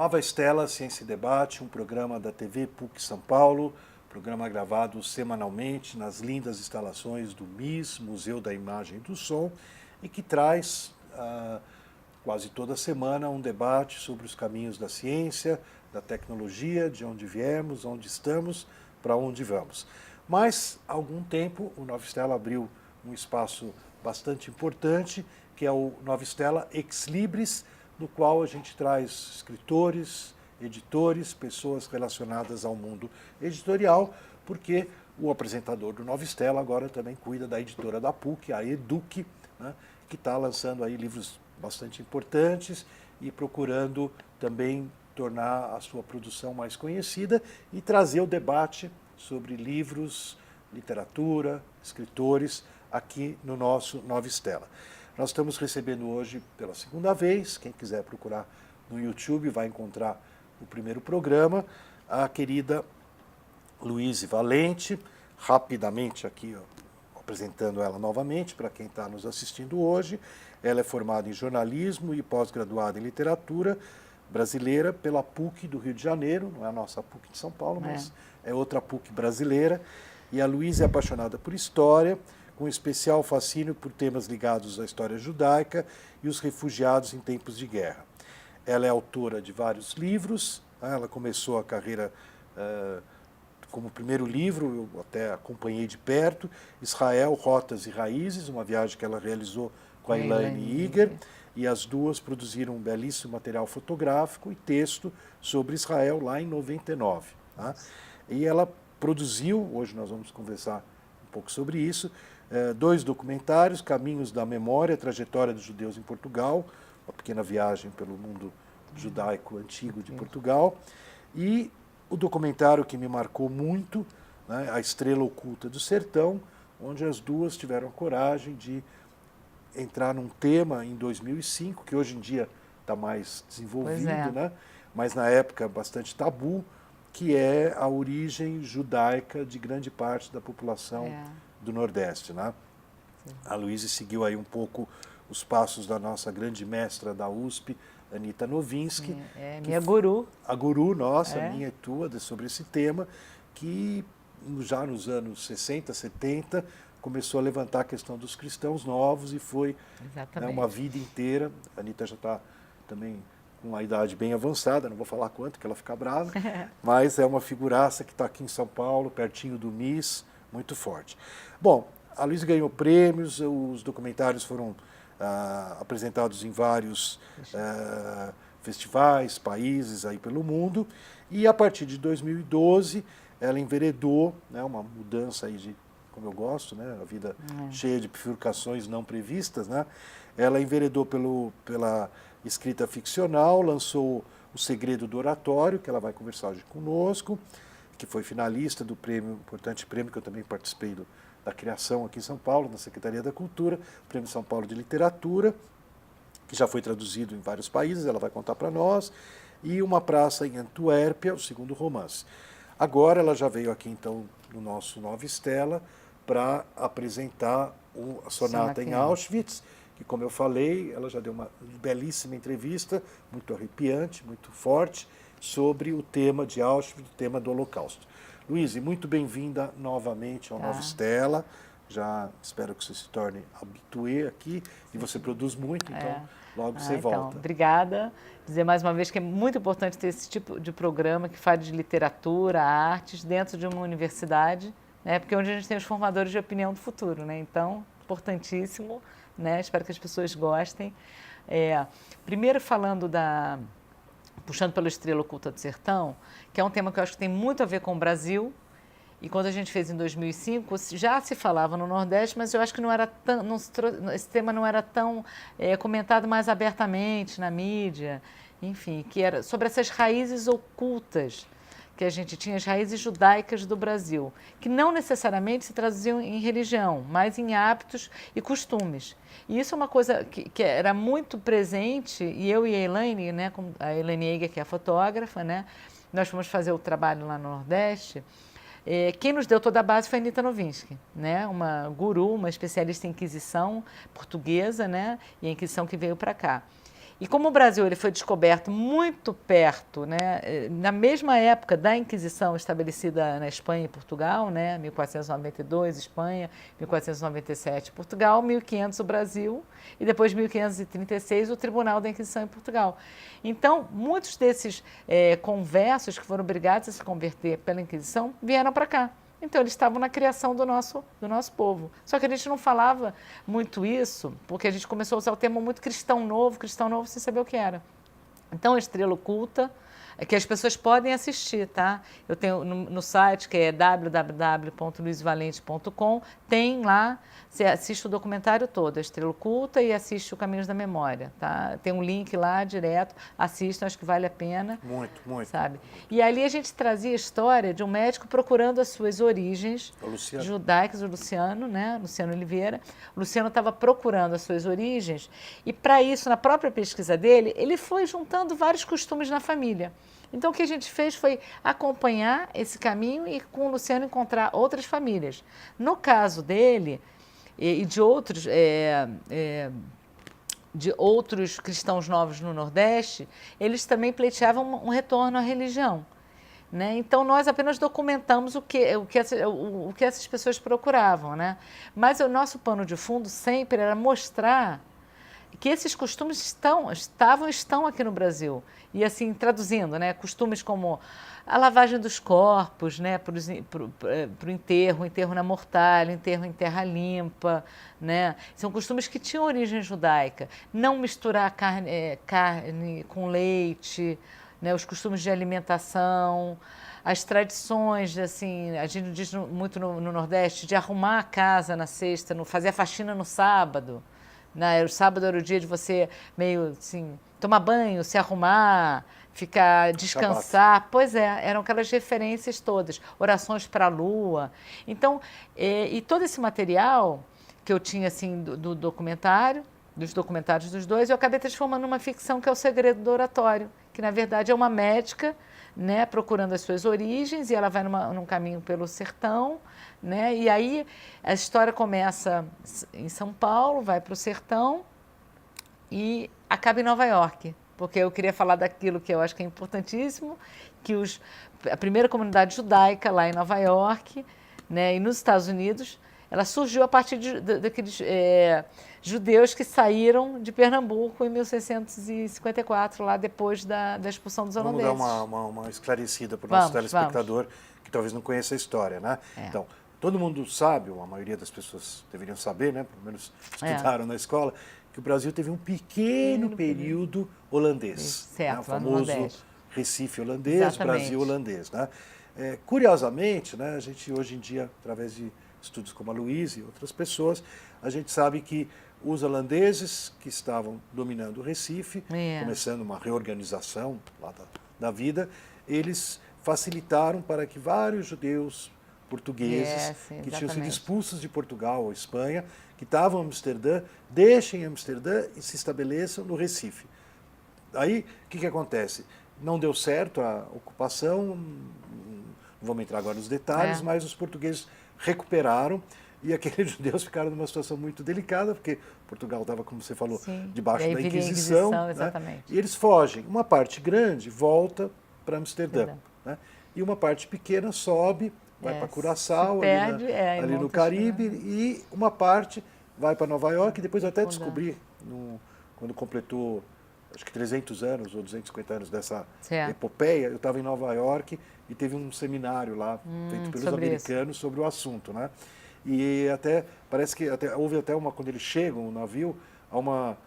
Nova Estela, Ciência e Debate, um programa da TV PUC São Paulo, programa gravado semanalmente nas lindas instalações do MIS, Museu da Imagem e do Som, e que traz quase toda semana um debate sobre os caminhos da ciência, da tecnologia, de onde viemos, onde estamos, para onde vamos. Mas, há algum tempo, o Nova Estela abriu um espaço bastante importante, que é o Nova Estela Ex Libris, no qual a gente traz escritores, editores, pessoas relacionadas ao mundo editorial, porque o apresentador do Nova Estela agora também cuida da editora da PUC, a Educ, né, que está lançando aí livros bastante importantes e procurando também tornar a sua produção mais conhecida e trazer o debate sobre livros, literatura, escritores aqui no nosso Nova Estela. Nós estamos recebendo hoje pela segunda vez, quem quiser procurar no YouTube vai encontrar o primeiro programa, a querida Luíse Valente, rapidamente aqui apresentando ela novamente para quem está nos assistindo hoje. Ela é formada em jornalismo e pós-graduada em literatura brasileira pela PUC do Rio de Janeiro, não é a nossa PUC de São Paulo, mas é outra PUC brasileira. E a Luíse é apaixonada por história, com especial fascínio por temas ligados à história judaica e os refugiados em tempos de guerra. Ela é autora de vários livros, ela começou a carreira como primeiro livro, eu até acompanhei de perto, Israel, Rotas e Raízes, uma viagem que ela realizou com a Elaine Iger, e as duas produziram um belíssimo material fotográfico e texto sobre Israel lá em 99. Tá? E ela produziu, hoje nós vamos conversar um pouco sobre isso, 2 documentários, Caminhos da Memória, Trajetória dos Judeus em Portugal, uma pequena viagem pelo mundo judaico antigo de Portugal, e o documentário que me marcou muito, né, A Estrela Oculta do Sertão, onde as duas tiveram coragem de entrar num tema em 2005, que hoje em dia está mais desenvolvido, né, mas na época bastante tabu, que é a origem judaica de grande parte da população do Nordeste. Né? A Luíse seguiu aí um pouco os passos da nossa grande mestra da USP, Anita Novinsky. Minha guru. A guru nossa, minha e tua, sobre esse tema, que já nos anos 60, 70, começou a levantar a questão dos cristãos novos e foi, né, uma vida inteira. A Anita já está também com uma idade bem avançada, não vou falar quanto, que ela fica brava, mas é uma figuraça que está aqui em São Paulo, pertinho do MIS, muito forte. Bom, a Luíse ganhou prêmios, os documentários foram apresentados em vários festivais, países aí pelo mundo, e a partir de 2012 ela enveredou, né, uma mudança aí de, como eu gosto, né, a vida cheia de bifurcações não previstas, né, ela enveredou pela escrita ficcional, lançou O Segredo do Oratório, que ela vai conversar hoje conosco, que foi finalista do prêmio, importante prêmio que eu também participei da criação aqui em São Paulo, na Secretaria da Cultura, Prêmio São Paulo de Literatura, que já foi traduzido em vários países, ela vai contar para nós, e Uma Praça em Antuérpia, o segundo romance. Agora ela já veio aqui, então, no nosso Nova Estela, para apresentar a Sonata em Auschwitz, que, como eu falei, ela já deu uma belíssima entrevista, muito arrepiante, muito forte, sobre o tema de Auschwitz, o tema do Holocausto. Luíse, muito bem-vinda novamente ao Nova Estela. Já espero que você se torne habituê aqui, e você produz muito, então logo você volta. Então, obrigada. Dizer mais uma vez que é muito importante ter esse tipo de programa que fale de literatura, artes, dentro de uma universidade, né, porque é onde a gente tem os formadores de opinião do futuro, né? Então, importantíssimo, né? Espero que as pessoas gostem. Primeiro falando puxando pela Estrela Oculta do Sertão, que é um tema que eu acho que tem muito a ver com o Brasil, e quando a gente fez em 2005, já se falava no Nordeste, mas eu acho que não era esse tema não era tão comentado mais abertamente na mídia, enfim, que era sobre essas raízes ocultas que a gente tinha, as raízes judaicas do Brasil, que não necessariamente se traduziam em religião, mas em hábitos e costumes. E isso é uma coisa que era muito presente, e eu e a Elaine, né, a Elaine Eiger, que é a fotógrafa, né, nós fomos fazer o trabalho lá no Nordeste. Quem nos deu toda a base foi a Anita Novinsky, né, uma guru, uma especialista em Inquisição portuguesa, né, e a Inquisição que veio para cá. E como o Brasil ele foi descoberto muito perto, né, na mesma época da Inquisição estabelecida na Espanha e Portugal, né, 1492 Espanha, 1497 Portugal, 1500 o Brasil e depois 1536 o Tribunal da Inquisição em Portugal. Então, muitos desses conversos que foram obrigados a se converter pela Inquisição vieram para cá. Então, eles estavam na criação do nosso povo. Só que a gente não falava muito isso, porque a gente começou a usar o termo muito cristão novo sem saber o que era. Então, a Estrela Oculta, que as pessoas podem assistir, tá? Eu tenho no site, que é www.luisvalente.com, tem lá, você assiste o documentário todo, a Estrela Oculta, e assiste o Caminhos da Memória, tá? Tem um link lá direto, assistam, acho que vale a pena. Muito, muito. Sabe? E ali a gente trazia a história de um médico procurando as suas origens judaicas, o Luciano, né? Luciano Oliveira. O Luciano estava procurando as suas origens e, para isso, na própria pesquisa dele, ele foi juntando vários costumes na família. Então, o que a gente fez foi acompanhar esse caminho e, com o Luciano, encontrar outras famílias. No caso dele e de outros cristãos novos no Nordeste, eles também pleiteavam um retorno à religião. Né? Então, nós apenas documentamos o que essas pessoas procuravam. Né? Mas o nosso pano de fundo sempre era mostrar que esses costumes estão aqui no Brasil. E assim, traduzindo, né, costumes como a lavagem dos corpos, né, para o enterro na mortalha, enterro em terra limpa, né, são costumes que tinham origem judaica. Não misturar carne com leite, né, os costumes de alimentação, as tradições, assim, a gente diz muito no Nordeste, de arrumar a casa na sexta, fazer a faxina no sábado. Né? O sábado era o dia de você meio assim, tomar banho, se arrumar, descansar. Pois é, eram aquelas referências todas, orações para a lua. Então, e todo esse material que eu tinha assim do documentário, dos documentários dos dois, eu acabei transformando numa ficção que é O Segredo do Oratório, que na verdade é uma médica, né, procurando as suas origens, e ela vai num caminho pelo sertão, né, e aí a história começa em São Paulo, vai para o sertão e acaba em Nova York, porque eu queria falar daquilo que eu acho que é importantíssimo, que a primeira comunidade judaica lá em Nova York, né, e nos Estados Unidos, ela surgiu a partir daqueles judeus que saíram de Pernambuco em 1654, lá depois da expulsão dos holandeses. Vamos dar uma esclarecida para o nosso telespectador que talvez não conheça a história, né? Então, todo mundo sabe, ou a maioria das pessoas deveriam saber, né? Pelo menos estudaram na escola, que o Brasil teve um pequeno período holandês. Certo, né? O famoso Recife holandês, Exatamente. Brasil holandês. Né? Curiosamente, né, a gente hoje em dia, através de estudos como a Luísa e outras pessoas, a gente sabe que os holandeses que estavam dominando o Recife, começando uma reorganização lá da vida, eles facilitaram para que vários judeus portugueses que tinham sido expulsos de Portugal ou Espanha, que estavam em Amsterdã, deixem Amsterdã e se estabeleçam no Recife. Aí, o que acontece? Não deu certo a ocupação, não vamos entrar agora nos detalhes, mas os portugueses recuperaram e aqueles judeus ficaram numa situação muito delicada, porque Portugal estava, como você falou, debaixo da Inquisição. Né? E eles fogem. Uma parte grande volta para Amsterdã. Né? E uma parte pequena sobe, vai para Curaçao, ali no Caribe, e uma parte vai para Nova York, e depois eu até descobri, quando completou, acho que 300 anos ou 250 anos dessa epopeia, eu estava em Nova York e teve um seminário lá, feito pelos americanos, sobre o assunto, né? E parece que houve até quando eles chegam no navio, há uma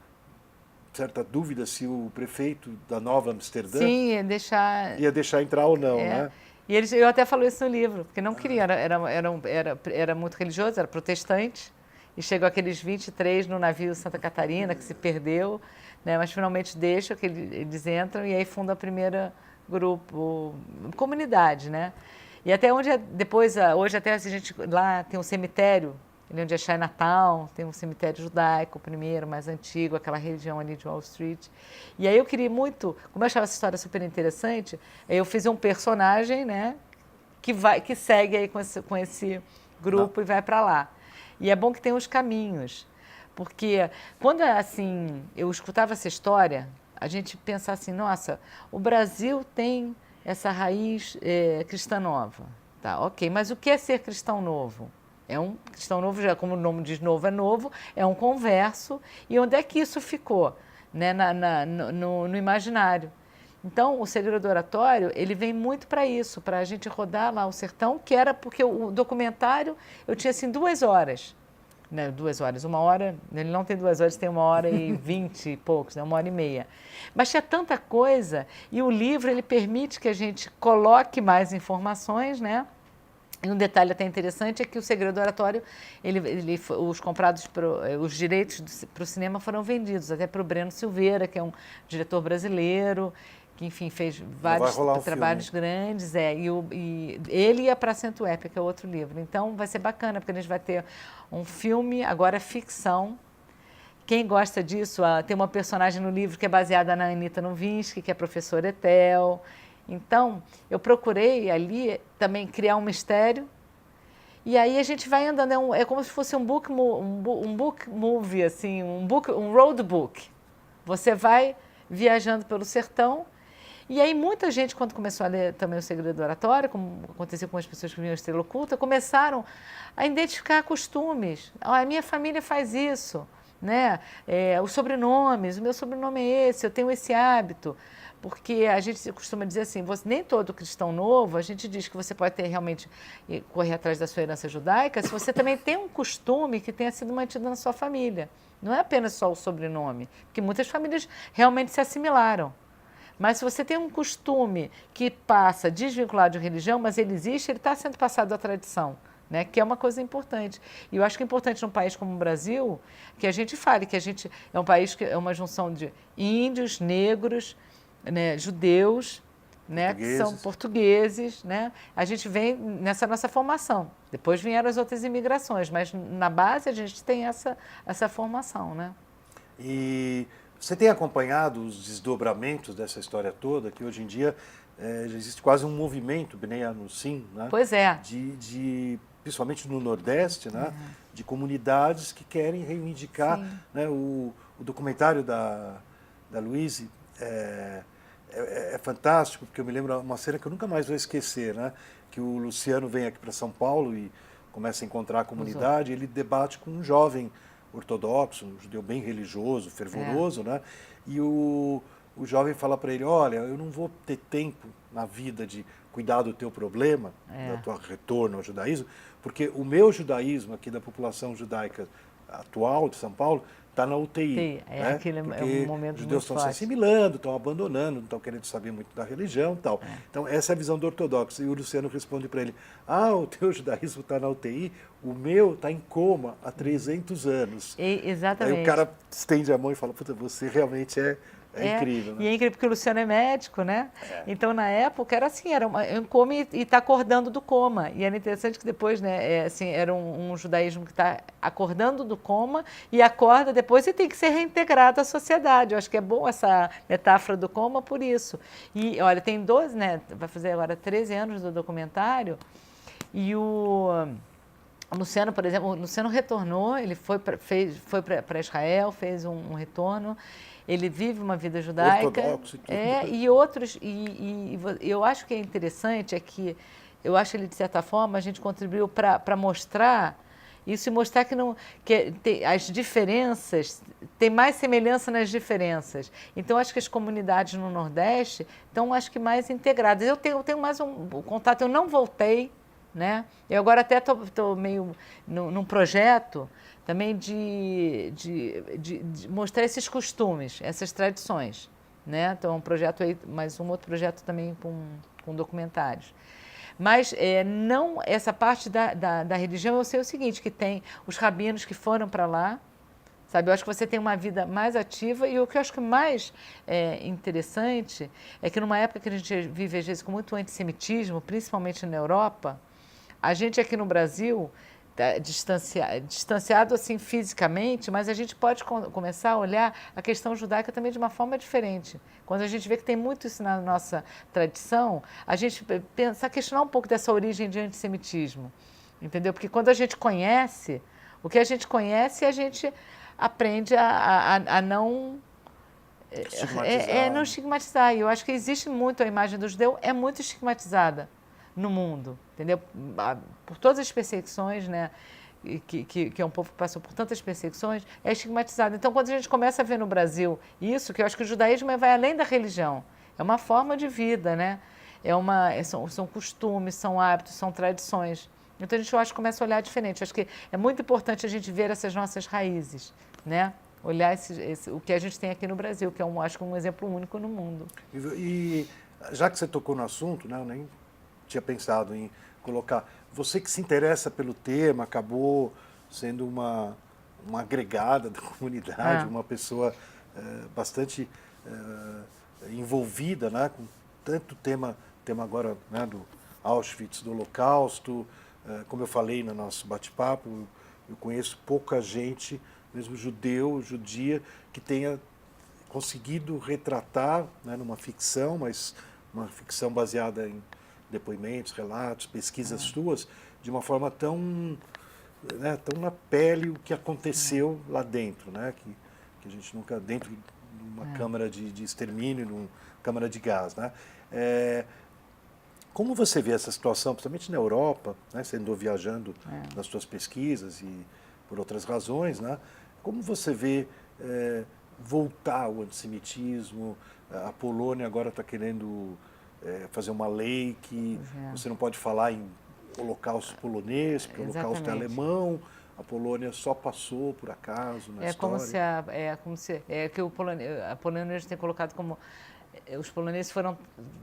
certa dúvida se o prefeito da Nova Amsterdã ia deixar entrar ou não, né? E eu até falo isso no livro, porque não queria, era muito religioso, era protestante, e chegou aqueles 23 no navio Santa Catarina, que se perdeu, né, mas finalmente deixam, que eles entram e aí fundam a primeira comunidade, né? E até onde depois, hoje até a gente lá tem um cemitério, ali onde é Chinatown, tem um cemitério judaico, o primeiro, mais antigo, aquela região ali de Wall Street. E aí eu queria muito, como eu achava essa história super interessante, eu fiz um personagem, né, que segue aí com esse grupo e vai para lá. E é bom que tem os caminhos, porque quando assim eu escutava essa história, a gente pensar assim, nossa, o Brasil tem essa raiz cristã nova. Tá, ok, mas o que é ser cristão novo? É um cristão novo, já como o nome diz, novo é novo, é um converso. E onde é que isso ficou? Né, no imaginário. Então, o Segredo do Oratório, ele vem muito para isso, para a gente rodar lá o sertão, que era porque o documentário, eu tinha assim 2 horas. Né, 2 horas, 1 hora, ele não tem 2 horas, tem 1h20 e poucos, né, 1h30. Mas tinha tanta coisa, e o livro, ele permite que a gente coloque mais informações, né? E um detalhe até interessante é que o Segredo do Oratório, os direitos para o cinema foram vendidos, até para o Breno Silveira, que é um diretor brasileiro, que, enfim, fez vários trabalhos grandes. E ele e A Praça Antuérpia, que é outro livro. Então, vai ser bacana, porque a gente vai ter um filme, agora ficção. Quem gosta disso, tem uma personagem no livro que é baseada na Anita Novinsky, que é a professora Ethel. Então, eu procurei ali também criar um mistério. E aí a gente vai andando, é como se fosse um book movie, assim, um road book. Você vai viajando pelo sertão. E aí muita gente, quando começou a ler também o Segredo do Oratório, como aconteceu com as pessoas que vinham Estrela Oculta, começaram a identificar costumes. A minha família faz isso, né? Os sobrenomes, o meu sobrenome é esse, eu tenho esse hábito. Porque a gente costuma dizer assim, nem todo cristão novo, a gente diz que você pode ter realmente correr atrás da sua herança judaica, se você também tem um costume que tenha sido mantido na sua família. Não é apenas só o sobrenome, porque muitas famílias realmente se assimilaram. Mas se você tem um costume que passa desvinculado de religião, mas ele existe, ele está sendo passado à tradição, né? Que é uma coisa importante. E eu acho que é importante num país como o Brasil, que a gente fale que a gente é um país que é uma junção de índios, negros, né, judeus, né, que são portugueses, né? A gente vem nessa nossa formação. Depois vieram as outras imigrações, mas na base a gente tem essa formação, né? E você tem acompanhado os desdobramentos dessa história toda, que hoje em dia já existe quase um movimento, Bnei Anussim, né? Pois é. Principalmente no Nordeste, né? De comunidades que querem reivindicar, né? O documentário da Louise é fantástico, porque eu me lembro uma cena que eu nunca mais vou esquecer, né? Que o Luciano vem aqui para São Paulo e começa a encontrar a comunidade, ele debate com um jovem ortodoxo, um judeu bem religioso, fervoroso, né? E o jovem fala para ele, olha, eu não vou ter tempo na vida de cuidar do teu problema, do teu retorno ao judaísmo, porque o meu judaísmo aqui da população judaica atual de São Paulo está na UTI. Sim, né? É um momento os judeus estão se forte. assimilando, estão abandonando, não estão querendo saber muito da religião e tal. Então, essa é a visão do ortodoxo. E o Luciano responde para ele, o teu judaísmo está na UTI, o meu está em coma há 300 anos. Exatamente. Aí o cara estende a mão e fala, puta, você realmente é incrível. Né? E é incrível porque o Luciano é médico, né? Então, na época, era assim, era um coma e está acordando do coma. E era interessante que depois, né, era um judaísmo que está acordando do coma e acorda depois e tem que ser reintegrado à sociedade. Eu acho que é bom essa metáfora do coma por isso. E, olha, tem 12, né? Vai fazer agora 13 anos do documentário e o Luciano, por exemplo, o Luciano retornou, ele foi para Israel, fez um retorno. Ele vive uma vida judaica. Ortodoxo e tudo. E outros. E eu acho que é interessante é que eu acho que ele, de certa forma, a gente contribuiu para mostrar isso e mostrar que as diferenças, tem mais semelhança nas diferenças. Então, acho que as comunidades no Nordeste estão, acho que, mais integradas. Eu tenho mais um contato, eu não voltei, né? Eu agora até estou meio num projeto também de mostrar esses costumes, essas tradições, né? Então, um projeto aí, mais um outro projeto também com documentários. Mas não essa parte da religião, eu sei o seguinte, que tem os rabinos que foram para lá, sabe? Eu acho que você tem uma vida mais ativa e o que eu acho que mais interessante é que numa época que a gente vive, às vezes, com muito antissemitismo, principalmente na Europa, a gente aqui no Brasil distanciado assim fisicamente, mas a gente pode começar a olhar a questão judaica também de uma forma diferente. Quando a gente vê que tem muito isso na nossa tradição, a gente pensa, questionar um pouco dessa origem de antissemitismo, entendeu? Porque quando a gente conhece, o que a gente conhece, a gente aprende a não Estigmatizar. Não estigmatizar. E eu acho que existe muito, a imagem do judeu é muito estigmatizada no mundo, entendeu? Por todas as perseguições, né? Que é um povo que passou por tantas perseguições, é estigmatizado. Então, quando a gente começa a ver no Brasil isso, que eu acho que o judaísmo vai além da religião, é uma forma de vida, né? São costumes, são hábitos, são tradições. Então, a gente, eu acho, começa a olhar diferente. Eu acho que é muito importante a gente ver essas nossas raízes, né? Olhar o que a gente tem aqui no Brasil, que é, acho que um exemplo único no mundo. E já que você tocou no assunto, né, eu nem tinha pensado em colocar. Você que se interessa pelo tema, acabou sendo uma agregada da comunidade, uma pessoa bastante envolvida, né, com tanto tema agora, né, do Auschwitz, do Holocausto. Como eu falei no nosso bate-papo, eu conheço pouca gente, mesmo judia, que tenha conseguido retratar, né, numa ficção, mas uma ficção baseada em depoimentos, relatos, pesquisas suas, de uma forma tão, né, tão na pele o que aconteceu lá dentro, né, que a gente nunca, dentro de uma câmara de extermínio, numa câmara de gás, né. Como você vê essa situação, principalmente na Europa, né, você andou viajando nas suas pesquisas e por outras razões, né, como você vê voltar o antissemitismo? A Polônia agora está querendo fazer uma lei que você não pode falar em holocausto polonês, porque o holocausto é alemão. A Polônia só passou por acaso na história. A Polônia tem colocado como os poloneses foram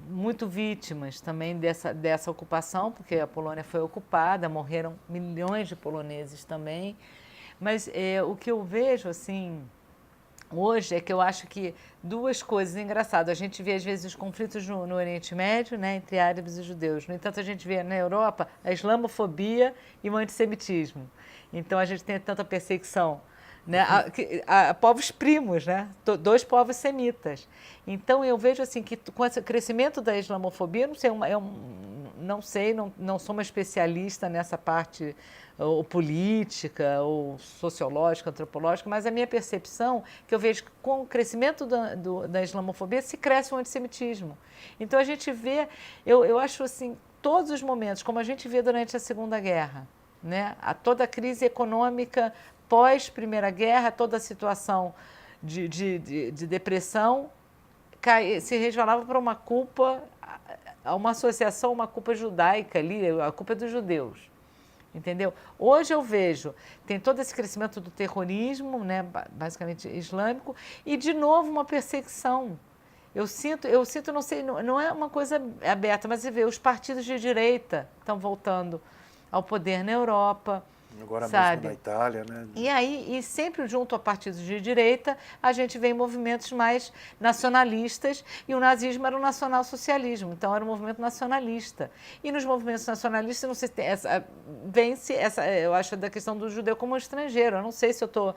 muito vítimas também dessa ocupação, porque a Polônia foi ocupada, morreram milhões de poloneses também. Mas o que eu vejo, assim, hoje é que eu acho que duas coisas engraçadas. A gente vê, às vezes, os conflitos no Oriente Médio, né, entre árabes e judeus. No entanto, a gente vê na Europa a islamofobia e o antissemitismo. Então, a gente tem tanta perseguição, né, a povos primos, né, dois povos semitas. Então, eu vejo assim que com esse crescimento da islamofobia, não sei, não sou uma especialista nessa parte ou política, ou sociológica, antropológica, mas a minha percepção que eu vejo que com o crescimento da islamofobia se cresce o antissemitismo. Então a gente vê, eu acho assim, todos os momentos, como a gente vê durante a Segunda Guerra, né? Toda a crise econômica pós-Primeira Guerra, toda a situação de depressão, se resvalava para uma culpa, uma associação, uma culpa judaica ali, a culpa é dos judeus. Entendeu? Hoje eu vejo, tem todo esse crescimento do terrorismo, né, basicamente islâmico, e de novo uma perseguição. Eu sinto, não sei, não é uma coisa aberta, mas você vê, os partidos de direita estão voltando ao poder na Europa. Agora sabe? mesmo na Itália, né? E aí, sempre junto a partidos de direita, a gente vê movimentos mais nacionalistas, e o nazismo era o nacional-socialismo, então era um movimento nacionalista. E nos movimentos nacionalistas, não sei se vence eu acho, da questão do judeu como estrangeiro. Eu não sei se eu estou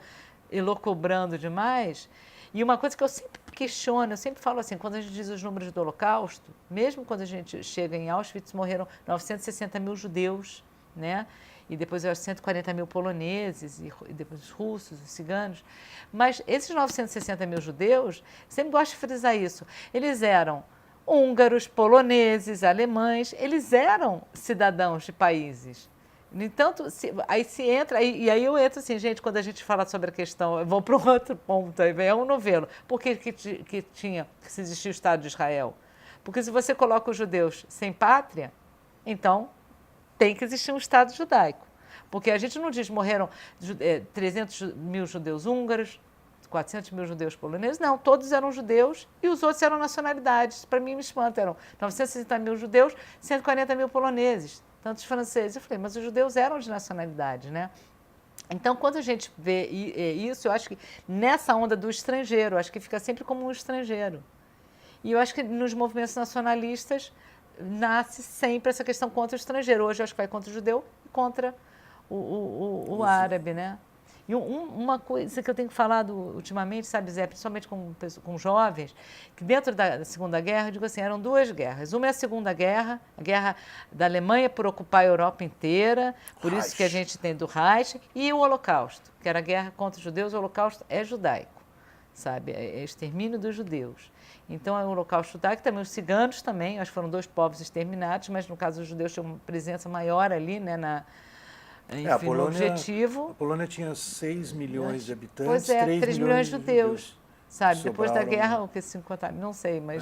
elocubrando demais. E uma coisa que eu sempre questiono, eu sempre falo assim, quando a gente diz os números do Holocausto, mesmo quando a gente chega em Auschwitz, morreram 960 mil judeus, né? E depois 140 mil poloneses, e depois os russos, os ciganos. Mas esses 960 mil judeus, sempre gosto de frisar isso, eles eram húngaros, poloneses, alemães, eles eram cidadãos de países. No entanto, aí eu entro assim, gente, quando a gente fala sobre a questão, eu vou para um outro ponto, aí é um novelo. Por que se existia o Estado de Israel? Porque se você coloca os judeus sem pátria, então tem que existir um Estado judaico. Porque a gente não diz morreram 300 mil judeus húngaros, 400 mil judeus poloneses, não, todos eram judeus e os outros eram nacionalidades. Para mim me espanta, eram 960 mil judeus, 140 mil poloneses, tantos franceses. Eu falei, mas os judeus eram de nacionalidade, né? Então, quando a gente vê isso, eu acho que nessa onda do estrangeiro, acho que fica sempre como um estrangeiro. E eu acho que nos movimentos nacionalistas nasce sempre essa questão contra o estrangeiro. Hoje eu acho que vai contra o judeu e contra o árabe, né? E uma coisa que eu tenho falado ultimamente, sabe, Zé, principalmente com jovens, que dentro da Segunda Guerra, eu digo assim, eram duas guerras. Uma é a Segunda Guerra, a guerra da Alemanha por ocupar a Europa inteira, por isso que a gente tem do Reich, e o Holocausto, que era a guerra contra os judeus. O Holocausto é judaico. sabe? É extermínio dos judeus. Então, é o Holocausto judaico, também os ciganos também, acho que foram 2 povos exterminados, mas no caso os judeus tinham uma presença maior ali, né, enfim, no objetivo. A Polônia tinha 6 milhões de habitantes, Pois é, 3 milhões de judeus. Sabe, sobraram, depois da guerra, o que 50 mil, não sei, mas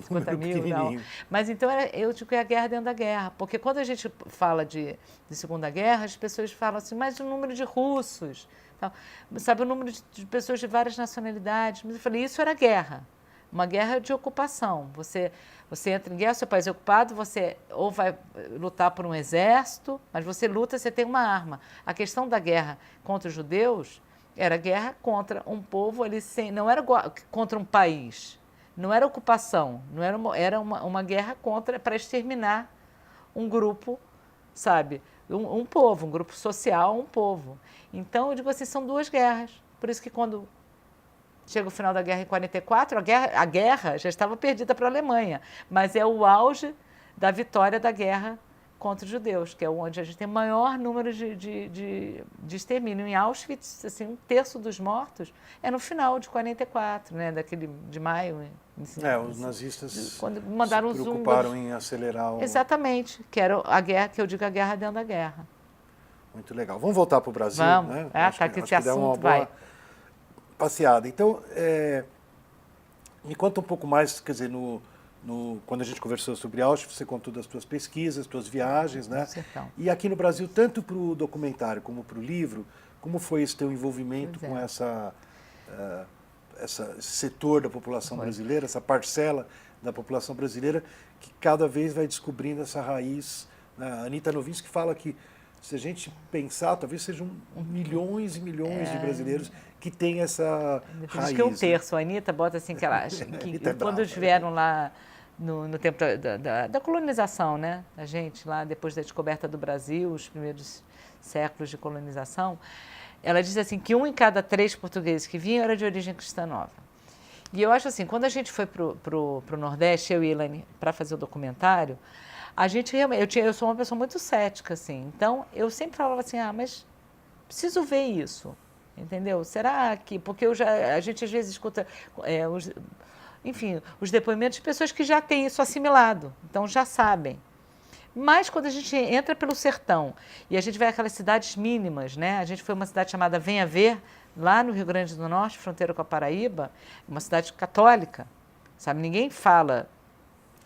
50 mil, não. Mas então eu digo que é a guerra dentro da guerra, porque quando a gente fala de Segunda Guerra, as pessoas falam assim, mas o número de russos, tal, sabe, o número de pessoas de várias nacionalidades. Mas eu falei, isso era guerra, uma guerra de ocupação. Você entra em guerra, seu país é ocupado, você ou vai lutar por um exército, mas você luta, você tem uma arma. A questão da guerra contra os judeus era guerra contra um povo ali, não era contra um país, não era ocupação, era uma guerra para exterminar um grupo, sabe? Um povo, um grupo social, um povo. Então, eu digo assim, são 2 guerras. Por isso que quando chega o final da guerra em 44, a guerra já estava perdida para a Alemanha, mas é o auge da vitória da guerra contra os judeus, que é onde a gente tem o maior número de extermínio. Em Auschwitz, assim, 1/3 dos mortos é no final de 44, né, de maio. Os nazistas quando mandaram se preocuparam em acelerar o... Exatamente, que era a guerra, que eu digo a guerra dentro da guerra. Muito legal. Vamos voltar para o Brasil, Vamos. né? Tá, que esse assunto vai. Passeada. Então, me conta um pouco mais, quer dizer, quando a gente conversou sobre Auschwitz, você contou das suas pesquisas, suas viagens, né? E aqui no Brasil, tanto para o documentário como para o livro, como foi esse teu envolvimento com esse setor da população brasileira, essa parcela da população brasileira que cada vez vai descobrindo essa raiz, né? A Anita Novinsky fala que se a gente pensar, talvez sejam milhões e milhões de brasileiros que têm essa raiz. Acho que é 1/3. A Anita bota assim que ela acha que quando eles vieram lá no tempo da colonização, né? A gente lá, depois da descoberta do Brasil, os primeiros séculos de colonização, ela diz assim que 1 em cada 3 portugueses que vinham era de origem cristã nova. E eu acho assim, quando a gente foi pro Nordeste, eu e Elaine, para fazer o documentário, a gente realmente, eu sou uma pessoa muito cética, assim, então eu sempre falava assim, mas preciso ver isso, entendeu? Será que, porque a gente às vezes escuta os depoimentos de pessoas que já têm isso assimilado, então já sabem. Mas quando a gente entra pelo sertão e a gente vai àquelas cidades mínimas, né? A gente foi a uma cidade chamada Venha Ver, lá no Rio Grande do Norte, fronteira com a Paraíba, uma cidade católica, sabe? Ninguém fala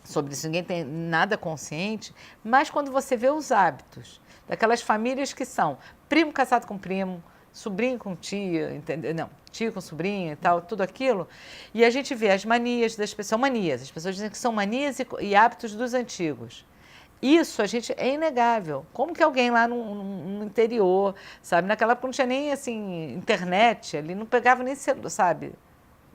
sobre isso, ninguém tem nada consciente, mas quando você vê os hábitos daquelas famílias que são primo casado com primo, sobrinho com tia, entendeu? Não, tio com sobrinho e tal, tudo aquilo, e a gente vê as manias das pessoas, são manias, as pessoas dizem que são manias e hábitos dos antigos. Isso, é inegável. Como que alguém lá no interior, sabe, naquela época não tinha nem, assim, internet, ali não pegava nem,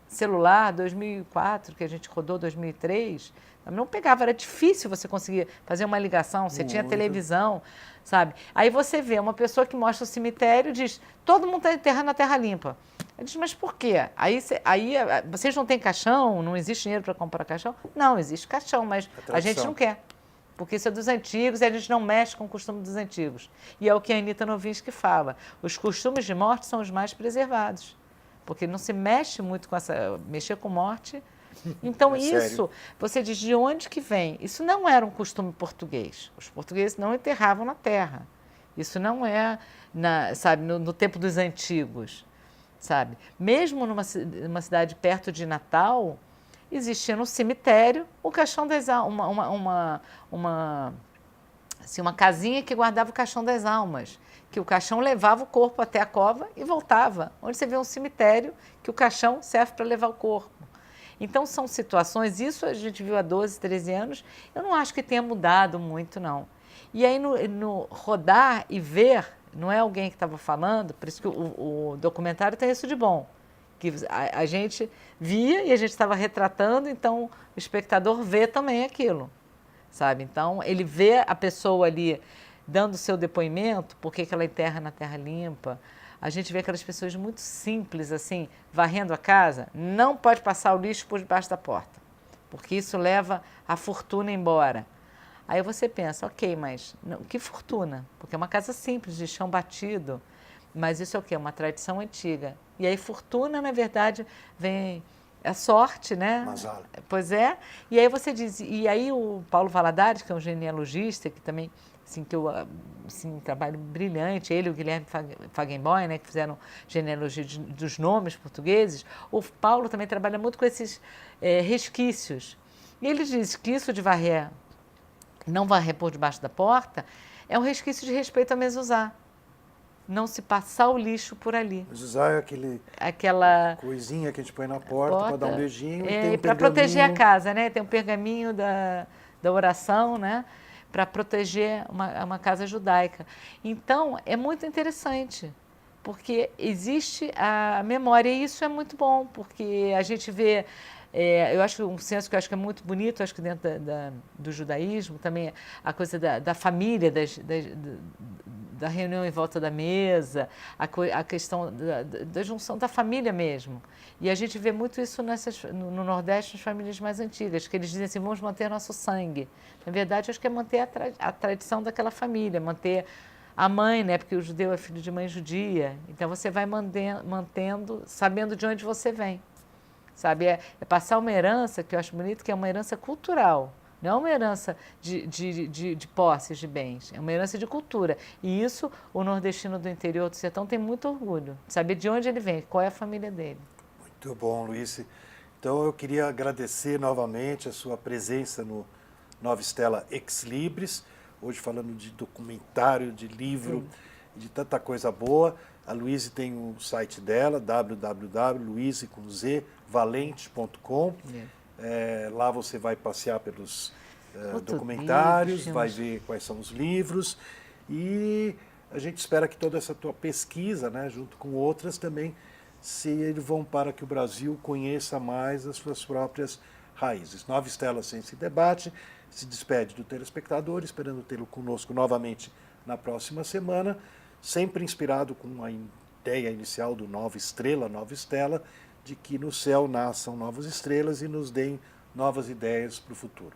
celular, 2004, que a gente rodou, 2003, não pegava, era difícil você conseguir fazer uma ligação, você tinha televisão, sabe? Aí você vê uma pessoa que mostra o cemitério e diz, todo mundo está enterrando a terra limpa. Eu disse, mas por quê? Aí vocês não têm caixão, não existe dinheiro para comprar caixão? Não, existe caixão, mas a gente não quer. Porque isso é dos antigos e a gente não mexe com o costume dos antigos. E é o que a Anita Novinsky fala, os costumes de morte são os mais preservados. Porque não se mexe muito com mexer com morte. Então, isso, você diz de onde que vem? Isso não era um costume português. Os portugueses não enterravam na terra. Isso não é, sabe, no tempo dos antigos, sabe? Mesmo numa cidade perto de Natal, existia no cemitério o caixão das almas, uma casinha que guardava o caixão das almas, que o caixão levava o corpo até a cova e voltava, onde você vê um cemitério que o caixão serve para levar o corpo. Então, são situações, isso a gente viu há 12, 13 anos, eu não acho que tenha mudado muito, não. E aí, no rodar e ver, não é alguém que estava falando, por isso que o documentário tem isso de bom, que a gente via e a gente estava retratando, então o espectador vê também aquilo, sabe? Então, ele vê a pessoa ali dando o seu depoimento, por que ela enterra na terra limpa. A gente vê aquelas pessoas muito simples, assim, varrendo a casa, não pode passar o lixo por debaixo da porta, porque isso leva a fortuna embora. Aí você pensa, ok, mas não, que fortuna? Porque é uma casa simples, de chão batido, mas isso é o quê? Uma tradição antiga. E aí fortuna, na verdade, vem a sorte, né? Mazala. Pois é. E aí você diz, e aí o Paulo Valadares, que é um genealogista, que também, assim, que eu, assim, um trabalho brilhante, ele e o Guilherme Fagenboim, né, que fizeram genealogia dos nomes portugueses, o Paulo também trabalha muito com esses resquícios. E ele diz que isso de varrer, não varrer por debaixo da porta, é um resquício de respeito a mezuzá. Não se passar o lixo por ali. Mezuzá é aquela coisinha que a gente põe na porta para dar um beijinho, e tem um para proteger a casa, né? Tem um pergaminho da oração, né? Para proteger uma casa judaica. Então, é muito interessante, porque existe a memória, e isso é muito bom, porque a gente vê, eu acho que um senso que eu acho que é muito bonito, acho que dentro do judaísmo também, a coisa da família, da reunião em volta da mesa, a questão da junção da família mesmo. E a gente vê muito isso no Nordeste, nas famílias mais antigas, que eles dizem assim, vamos manter nosso sangue. Na verdade, eu acho que é manter a tradição daquela família, manter a mãe, né? Porque o judeu é filho de mãe judia. Então, você vai mantendo, sabendo de onde você vem. Sabe? É passar uma herança, que eu acho bonito, que é uma herança cultural. Não é uma herança de posses, de bens, é uma herança de cultura. E isso, o nordestino do interior do sertão tem muito orgulho, de saber de onde ele vem, qual é a família dele. Muito bom, Luiz. Então, eu queria agradecer novamente a sua presença no Nova Stella Ex Libris, hoje falando de documentário, de livro, de tanta coisa boa. A Luíse tem o site dela, www.luisevalente.com. Lá você vai passear pelos documentários, vai ver quais são os livros, e a gente espera que toda essa tua pesquisa, né, junto com outras também, sirvam para que o Brasil conheça mais as suas próprias raízes. Nova Stella Ciência e Debate se despede do telespectador, esperando tê-lo conosco novamente na próxima semana, sempre inspirado com a ideia inicial do Nova Estrela, Nova Stella, de que no céu nasçam novas estrelas e nos deem novas ideias para o futuro.